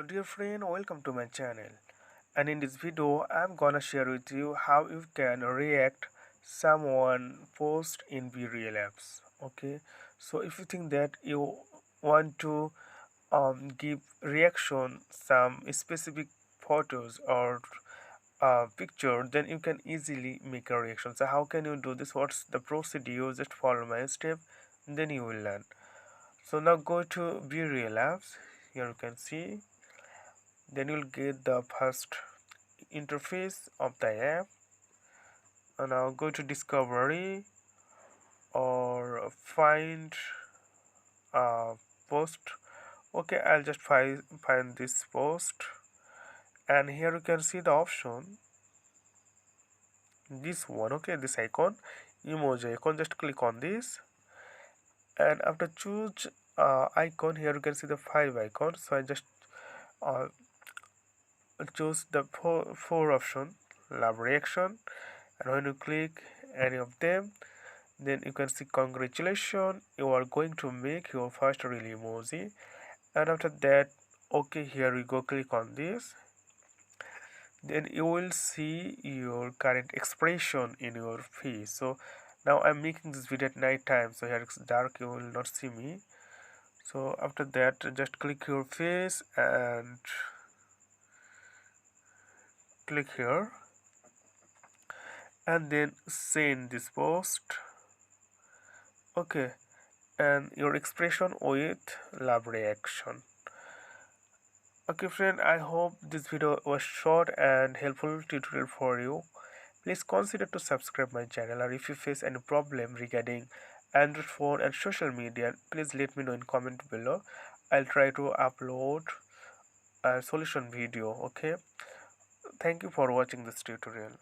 Hello dear friend, welcome to my channel. And in this video I'm gonna share with you how you can react someone post in BeReal apps. Okay, so if you think that you want to give reaction some specific photos or picture, then you can easily make a reaction. So how can you do this? What's the procedure? Just follow my step, then you will learn. So now go to BeReal apps. Here you can see, then you'll get the first interface of the app, and now go to discovery or find a post. Okay, I'll just find this post, and here you can see the option, this one. Okay, this icon, emoji icon, just click on this, and after choose icon, here you can see the 5 icons. So I just uh, choose the four option, love reaction, and when you click any of them, then you can see congratulations, you are going to make your first real emoji. And after that, okay, here we go, click on this, then you will see your current expression in your face. So now I'm making this video at night time, so here it's dark, you will not see me. So after that, just click your face and click here, and then send this post. Okay, and your expression with love reaction. Okay friend, I hope this video was short and helpful tutorial for you. Please consider to subscribe my channel, or if you face any problem regarding Android phone and social media, please let me know in comment below. I'll try to upload a solution video. Okay, thank you for watching this tutorial.